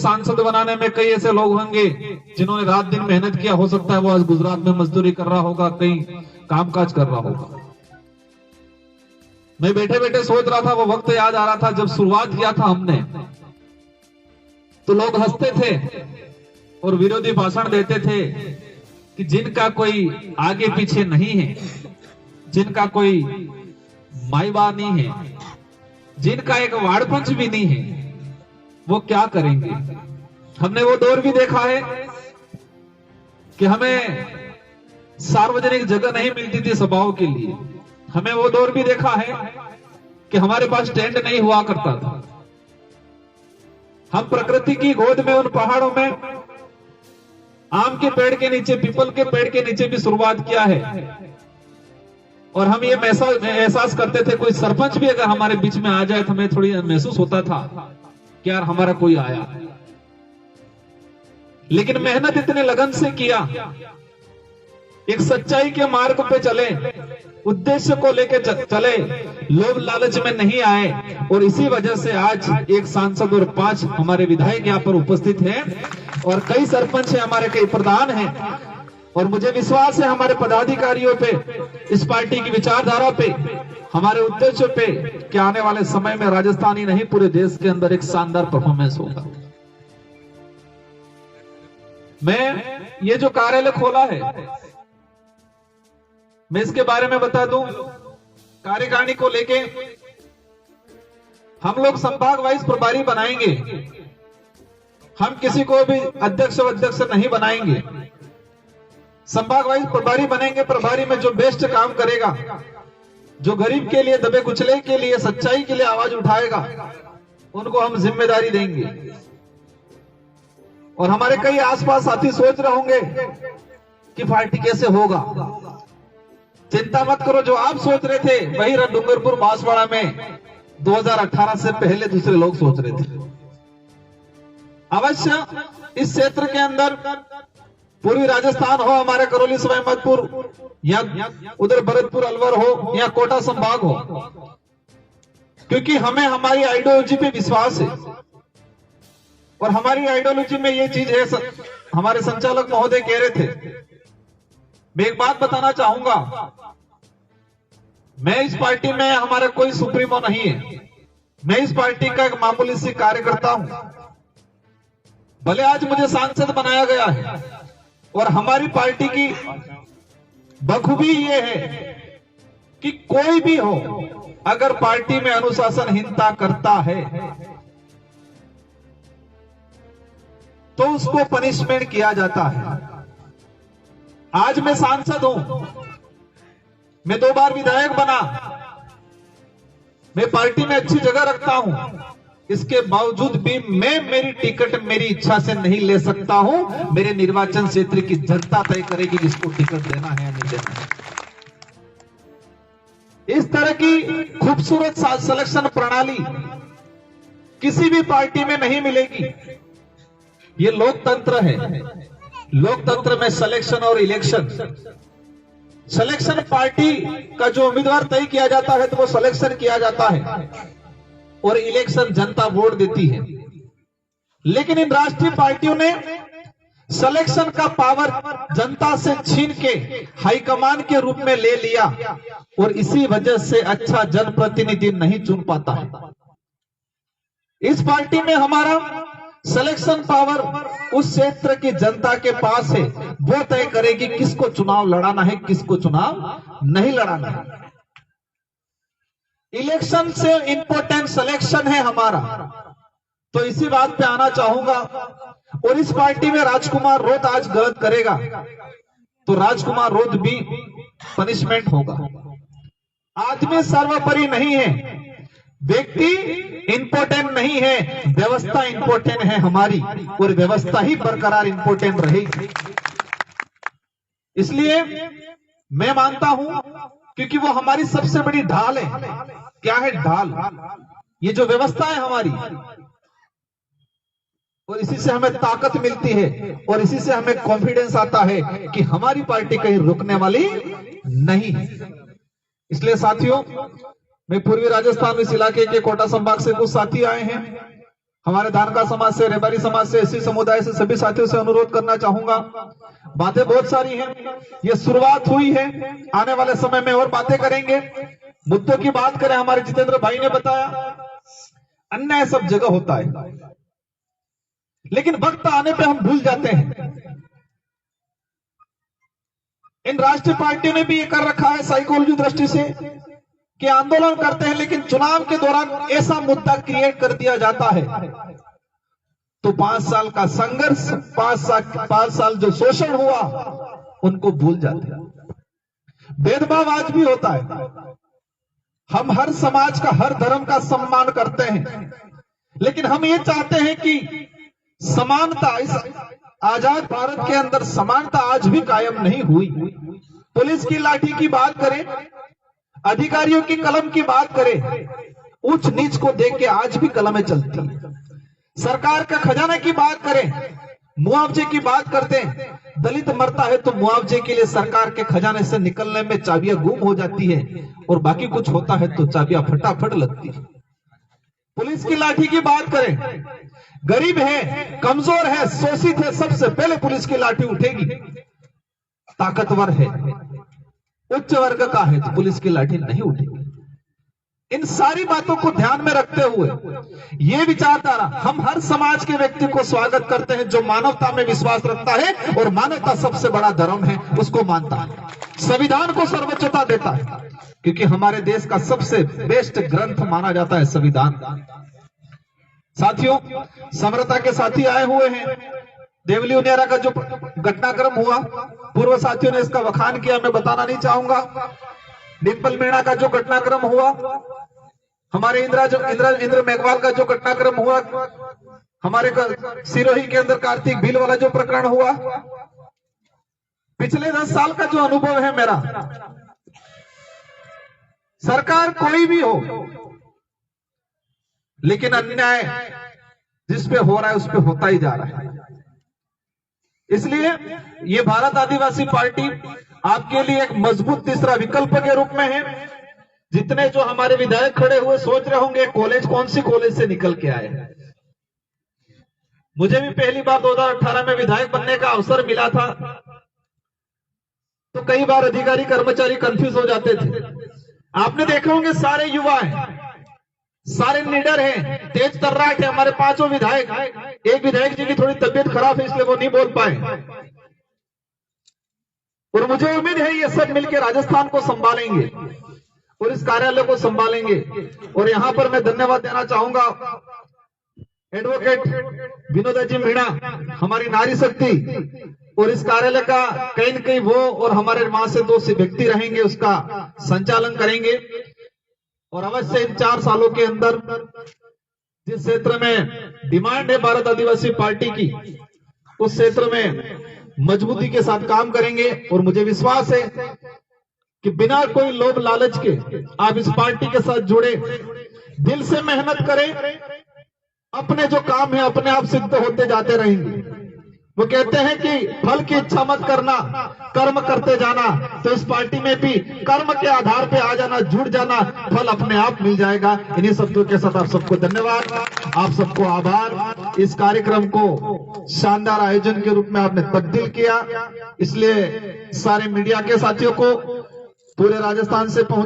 सांसद बनाने में कई ऐसे लोग होंगे जिन्होंने रात दिन मेहनत किया, हो सकता है वो आज गुजरात में मजदूरी कर रहा होगा, कहीं कामकाज कर रहा होगा। मैं बैठे बैठे सोच रहा था, वो वक्त याद आ रहा था जब शुरुआत किया था हमने, तो लोग हंसते थे और विरोधी भाषण देते थे कि जिनका कोई आगे पीछे नहीं है, जिनका कोई माई बाप नहीं है, जिनका एक वाड़पंच भी नहीं है, वो क्या करेंगे। हमने वो दौर भी देखा है कि हमें सार्वजनिक जगह नहीं मिलती थी सभाओं के लिए। हमें वो दौर भी देखा है कि हमारे पास टेंट नहीं हुआ करता था। हम प्रकृति की गोद में उन पहाड़ों में आम के पेड़ के नीचे, पीपल के पेड़ के नीचे भी शुरुआत किया है। और हम ये एहसास करते थे, कोई सरपंच भी अगर हमारे बीच में आ जाए तो हमें थोड़ी महसूस होता था कि यार हमारा कोई आया। लेकिन मेहनत इतने लगन से किया, एक सच्चाई के मार्ग पे चले, उद्देश्य को लेकर चले, लोभ लालच में नहीं आए, और इसी वजह से आज एक सांसद और 5 हमारे विधायक यहाँ पर उपस्थित हैं, और कई सरपंच हैं हमारे, कई प्रधान हैं। और मुझे विश्वास है हमारे पदाधिकारियों पे, इस पार्टी की विचारधारा पे, हमारे उद्देश्य पे कि आने वाले समय में राजस्थान ही नहीं पूरे देश के अंदर एक शानदार परफॉर्मेंस होगा। मैं ये जो कार्यालय खोला है, मैं इसके बारे में बता दूं, कार्यकारिणी को लेके हम लोग संभाग वाइज प्रभारी बनाएंगे। हम किसी को भी अध्यक्ष नहीं बनाएंगे, संभाग वाइज प्रभारी बनेंगे। प्रभारी में जो बेस्ट काम करेगा, जो गरीब के लिए, दबे कुचले के लिए, सच्चाई के लिए आवाज उठाएगा, उनको हम जिम्मेदारी देंगे। और हमारे कई आसपास साथी सोच रहे होंगे कि पार्टी कैसे होगा। चिंता मत करो, जो आप सोच रहे थे वही डूंगरपुर बांसवाड़ा में 2018 से पहले दूसरे लोग सोच रहे थे। अवश्य इस क्षेत्र के अंदर, पूर्वी राजस्थान हो, हमारे करौली सवाई माधोपुर, या उधर भरतपुर अलवर हो, या कोटा संभाग हो, क्योंकि हमें हमारी आइडियोलॉजी पे विश्वास है। और हमारी आइडियोलॉजी में ये चीज है, हमारे संचालक महोदय कह रहे थे, मैं एक बात बताना चाहूंगा, मैं इस पार्टी में हमारा कोई सुप्रीमो नहीं है, मैं इस पार्टी का एक मामूली सी कार्यकर्ता हूं। भले आज मुझे सांसद बनाया गया है, और हमारी पार्टी की बखूबी ये है कि कोई भी हो, अगर पार्टी में अनुशासनहीनता करता है तो उसको पनिशमेंट किया जाता है। आज मैं सांसद हूं, मैं 2 बार विधायक बना, मैं पार्टी में अच्छी जगह रखता हूं, इसके बावजूद भी मैं मेरी टिकट मेरी इच्छा से नहीं ले सकता हूं। मेरे निर्वाचन क्षेत्र की जनता तय करेगी किसको टिकट देना है या नहीं देना है। इस तरह की खूबसूरत सिलेक्शन प्रणाली किसी भी पार्टी में नहीं मिलेगी। ये लोकतंत्र है। लोकतंत्र में सिलेक्शन और इलेक्शन, सिलेक्शन पार्टी का जो उम्मीदवार तय किया जाता है तो वो सिलेक्शन किया जाता है, और इलेक्शन जनता वोट देती है। लेकिन इन राष्ट्रीय पार्टियों ने सिलेक्शन का पावर जनता से छीन के हाईकमान के रूप में ले लिया, और इसी वजह से अच्छा जनप्रतिनिधि नहीं चुन पाता है। इस पार्टी में हमारा सिलेक्शन पावर उस क्षेत्र की जनता के पास है, वो तय करेगी किसको चुनाव लड़ाना है, किसको चुनाव नहीं लड़ाना है। इलेक्शन से इंपॉर्टेंट सिलेक्शन है हमारा। तो इसी बात पे आना चाहूंगा, और इस पार्टी में राजकुमार रोध आज गलत करेगा तो राजकुमार रोध भी पनिशमेंट होगा। आदमी सर्वोपरि नहीं है, व्यक्ति इंपॉर्टेंट नहीं है, व्यवस्था इंपॉर्टेंट है हमारी, और व्यवस्था ही बरकरार इंपॉर्टेंट रहेगी। इसलिए मैं मानता हूं, क्योंकि वो हमारी सबसे बड़ी ढाल है। क्या है ढाल? ये जो व्यवस्था है हमारी, और इसी से हमें ताकत मिलती है, और इसी से हमें कॉन्फिडेंस आता है कि हमारी पार्टी कहीं रुकने वाली नहीं है। इसलिए साथियों, मैं पूर्वी राजस्थान इस इलाके के कोटा संभाग से कुछ साथी आए हैं। हमारे धानका समाज से, रेबारी समाज से, एससी समुदाय से सभी साथियों से अनुरोध करना चाहूंगा। बातें बहुत सारी हैं, ये शुरुआत हुई है, आने वाले समय में और बातें करेंगे। मुद्दों की बात करें, हमारे जितेंद्र भाई ने बताया अन्याय सब जगह होता है, लेकिन वक्त आने पे हम भूल जाते हैं। इन राष्ट्रीय पार्टियों ने भी ये कर रखा है साइकोलॉजी दृष्टि से कि आंदोलन करते हैं, लेकिन चुनाव के दौरान ऐसा मुद्दा क्रिएट कर दिया जाता है तो 5 साल का संघर्ष, 5 साल जो शोषण हुआ उनको भूल जाते हैं। भेदभाव आज भी होता है। हम हर समाज का, हर धर्म का सम्मान करते हैं, लेकिन हम ये चाहते हैं कि समानता, इस आजाद भारत के अंदर समानता आज भी कायम नहीं हुई। पुलिस की लाठी की बात करें, अधिकारियों की कलम की बात करें, उच्च नीच को देख के आज भी कलमें चलती हैं। सरकार का खजाना की बात करें, मुआवजे की बात करते हैं, दलित मरता है तो मुआवजे के लिए सरकार के खजाने से निकलने में चाबियां गुम हो जाती है और बाकी कुछ होता है तो चाबियां फटाफट लगती है। पुलिस की लाठी की बात करें, गरीब है, कमजोर है, शोषित है, सबसे पहले पुलिस की लाठी उठेगी। ताकतवर है, उच्च वर्ग का है तो पुलिस की लाठी नहीं उठेगी। इन सारी बातों को ध्यान में रखते हुए ये विचारधारा, हम हर समाज के व्यक्ति को स्वागत करते हैं जो मानवता में विश्वास रखता है और मानवता सबसे बड़ा धर्म है, उसको मानता है, संविधान को सर्वोच्चता देता है, क्योंकि हमारे देश का सबसे बेस्ट ग्रंथ माना जाता है संविधान। साथियों, समरता के साथी आए हुए हैं। देवली उनियारा का जो घटनाक्रम हुआ, पूर्व साथियों ने इसका वखान किया, मैं बताना नहीं चाहूंगा। डिंपल मीणा का जो घटनाक्रम हुआ, हमारे इंद्र मेघवाल का जो घटनाक्रम हुआ, हमारे सिरोही के अंदर कार्तिक भील वाला जो प्रकरण हुआ, पिछले 10 साल का जो अनुभव है मेरा, सरकार कोई भी हो, लेकिन अन्याय जिस पे हो रहा है उस पे होता ही जा रहा है। इसलिए ये भारत आदिवासी पार्टी आपके लिए एक मजबूत तीसरा विकल्प के रूप में है। जितने जो हमारे विधायक खड़े हुए सोच रहे होंगे कॉलेज कौन सी कॉलेज से निकल के आए। मुझे भी पहली बार 2018 में विधायक बनने का अवसर मिला था, तो कई बार अधिकारी कर्मचारी कंफ्यूज हो जाते थे। आपने देखे होंगे सारे युवा हैं, सारे लीडर हैं, तेज तर्राट है। हमारे 5 विधायक, एक विधायक जी की थोड़ी तबीयत खराब है इसलिए वो नहीं बोल पाए, और मुझे उम्मीद है ये सब मिलकर राजस्थान को संभालेंगे और इस कार्यालय को संभालेंगे। और यहां पर मैं धन्यवाद देना चाहूंगा एडवोकेट विनोदा जी मीणा, हमारी नारी शक्ति, और इस कार्यालय का कहीं न कहीं वो और हमारे वहां से 2 व्यक्ति रहेंगे, उसका संचालन करेंगे। और अवश्य इन 4 सालों के अंदर जिस क्षेत्र में डिमांड है भारत आदिवासी पार्टी की, उस क्षेत्र में मजबूती के साथ काम करेंगे। और मुझे विश्वास है कि बिना कोई लोभ लालच के आप इस पार्टी के साथ जुड़े, दिल से मेहनत करें, अपने जो काम है अपने आप सिद्ध होते जाते रहेंगे। वो कहते हैं कि फल की इच्छा मत करना, कर्म करते जाना। तो इस पार्टी में भी कर्म के आधार पे आ जाना, जुड़ जाना, फल अपने आप मिल जाएगा। इन्हीं शब्दों के साथ आप सबको धन्यवाद, आप सबको आभार। इस कार्यक्रम को शानदार आयोजन के रूप में आपने तब्दील किया, इसलिए सारे मीडिया के साथियों को पूरे राजस्थान से पहुंच